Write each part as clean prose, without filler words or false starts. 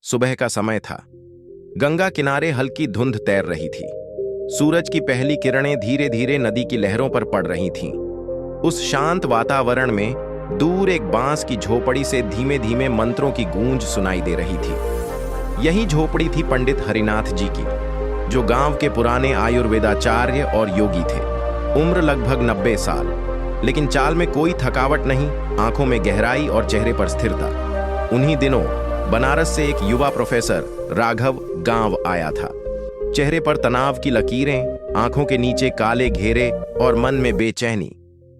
सुबह का समय था। गंगा किनारे हल्की धुंध तैर रही थी। सूरज की पहली किरणें धीरे धीरे नदी की लहरों पर पड़ रही थीं। उस शांत वातावरण में दूर एक बांस की झोपड़ी से धीमे धीमे मंत्रों की गूंज सुनाई दे रही थी। यही झोपड़ी थी पंडित हरिनाथ जी की, जो गांव के पुराने आयुर्वेदाचार्य और योगी थे। उम्र लगभग 90 साल, लेकिन चाल में कोई थकावट नहीं, आंखों में गहराई और चेहरे पर स्थिरता। उन्हीं दिनों बनारस से एक युवा प्रोफेसर राघव गांव आया था। चेहरे पर तनाव की लकीरें, आंखों के नीचे काले घेरे और मन में बेचैनी।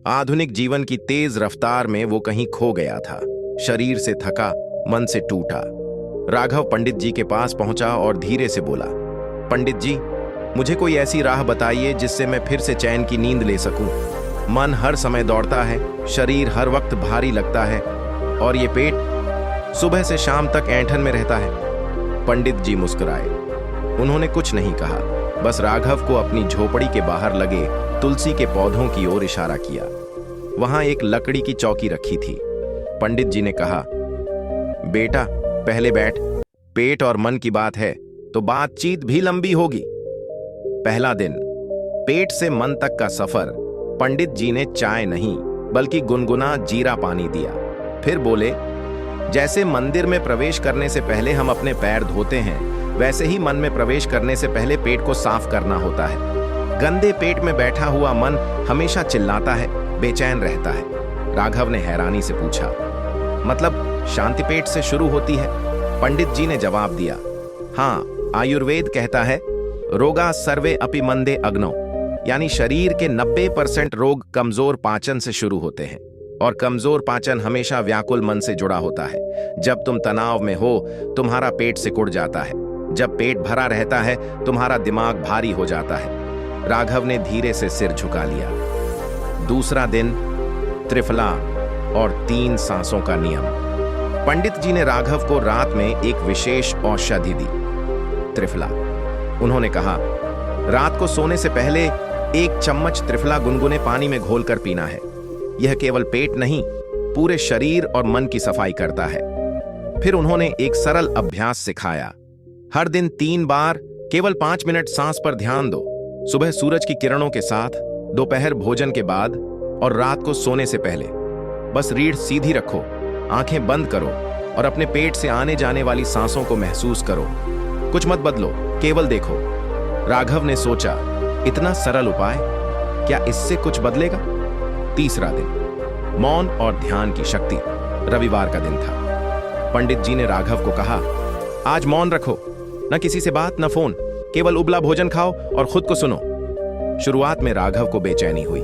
आधुनिक जीवन की तेज रफ्तार में वो कहीं खो गया था। शरीर से थका, मन से टूटा। राघव पंडित जी के पास पहुंचा और धीरे से बोला, पंडित जी, मुझे कोई ऐसी राह बताइए जिससे मैं फिर से चैन की नींद ले सकूं। मन हर समय दौड़ता है, शरीर हर वक्त भारी लगता है, और ये पेट सुबह से शाम तक ऐंठन में रहता है। पंडित जी मुस्कुराए। उन्होंने कुछ नहीं कहा, बस राघव को अपनी झोपड़ी के बाहर लगे तुलसी के पौधों की ओर इशारा किया। वहां एक लकड़ी की चौकी रखी थी। पंडित जी ने कहा, बेटा पहले बैठ। पेट और मन की बात है तो बातचीत भी लंबी होगी। पहला दिन, पेट से मन तक का सफर। पंडित जी ने चाय नहीं बल्कि गुनगुना जीरा पानी दिया। फिर बोले, जैसे मंदिर में प्रवेश करने से पहले हम अपने पैर धोते हैं, वैसे ही मन में प्रवेश करने से पहले पेट को साफ करना होता है। गंदे पेट में बैठा हुआ मन हमेशा चिल्लाता है, बेचैन रहता है। राघव ने हैरानी से पूछा, मतलब शांति पेट से शुरू होती है? पंडित जी ने जवाब दिया, हाँ, आयुर्वेद कहता है, रोगा सर्वे अपि मंदे अग्नौ, यानी शरीर के 90% रोग कमजोर पाचन से शुरू होते हैं, और कमजोर पाचन हमेशा व्याकुल मन से जुड़ा होता है। जब तुम तनाव में हो, तुम्हारा पेट सिकुड़ जाता है। जब पेट भरा रहता है, तुम्हारा दिमाग भारी हो जाता है। राघव ने धीरे से सिर झुका लिया। दूसरा दिन, त्रिफला और 3 सांसों का नियम। पंडित जी ने राघव को रात में एक विशेष औषधि दी, त्रिफला। उन्होंने कहा, रात को सोने से पहले 1 चम्मच त्रिफला गुनगुने पानी में घोलकर पीना है। यह केवल पेट नहीं, पूरे शरीर और मन की सफाई करता है। फिर उन्होंने एक सरल अभ्यास सिखाया। हर दिन 3 बार केवल 5 मिनट सांस पर ध्यान दो। सुबह सूरज की किरणों के साथ, दोपहर भोजन के बाद और रात को सोने से पहले। बस रीढ़ सीधी रखो, आंखें बंद करो और अपने पेट से आने जाने वाली सांसों को महसूस करो। कुछ मत बदलो, केवल देखो। राघव ने सोचा, इतना सरल उपाय, क्या इससे कुछ बदलेगा? तीसरा दिन, मौन और ध्यान की शक्ति। रविवार का दिन था। पंडित जी ने राघव को कहा, आज मौन रखो, न किसी से बात, न फोन, केवल उबला भोजन खाओ और खुद को सुनो। शुरुआत में राघव को बेचैनी हुई।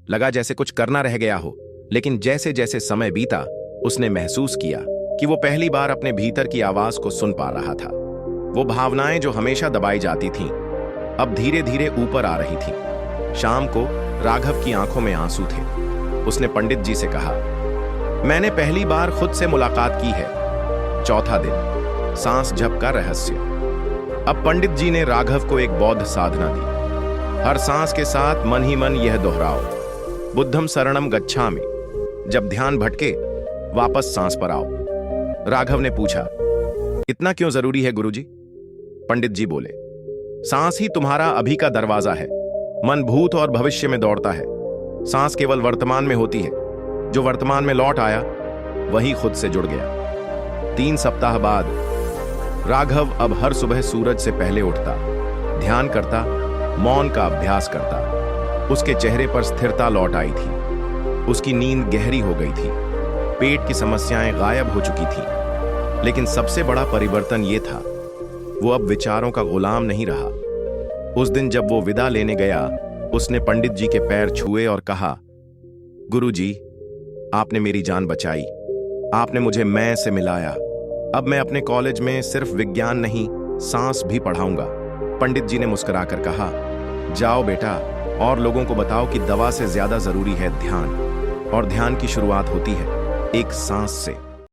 लगा जैसे कुछ करना रह गया हो, लेकिन जैसे जैसे समय बीता, उसने महसूस किया कि वो पहली बार अपने भीतर की आवाज को सुन पा रहा था। वो भावनाएं जो हमेशा दबाई जाती थीं, अब धीरे धीरे ऊपर आ रही थीं। शाम को राघव की आंखों में आंसू थे। उसने पंडित जी से कहा, मैंने पहली बार खुद से मुलाकात की है। चौथा दिन, सांस जप का रहस्य। अब पंडित जी ने राघव को एक बौद्ध साधना दी। हर सांस के साथ मन ही मन यह दोहराओ, बुद्धम शरणम गच्छामि। जब ध्यान भटके, वापस सांस पर आओ। राघव ने पूछा, इतना क्यों जरूरी है गुरुजी? पंडित जी बोले, सांस ही तुम्हारा अभी का दरवाजा है। मन भूत और भविष्य में दौड़ता है, सांस केवल वर्तमान में होती है। जो वर्तमान में लौट आया, वही खुद से जुड़ गया। 3 सप्ताह बाद राघव अब हर सुबह सूरज से पहले उठता, ध्यान करता, मौन का अभ्यास करता। उसके चेहरे पर स्थिरता लौट आई थी। उसकी नींद गहरी हो गई थी। पेट की समस्याएं गायब हो चुकी थीं। लेकिन सबसे बड़ा परिवर्तन यह था, वो अब विचारों का गुलाम नहीं रहा। उस दिन जब वो विदा लेने गया, उसने पंडित जी के पैर छुए और कहा, गुरुजी, आपने मेरी जान बचाई। आपने मुझे मैं से मिलाया। अब मैं अपने कॉलेज में सिर्फ विज्ञान नहीं, सांस भी पढ़ाऊंगा। पंडित जी ने मुस्कुराकर कहा, जाओ बेटा, और लोगों को बताओ कि दवा से ज्यादा जरूरी है ध्यान, और ध्यान की शुरुआत होती है एक सांस से।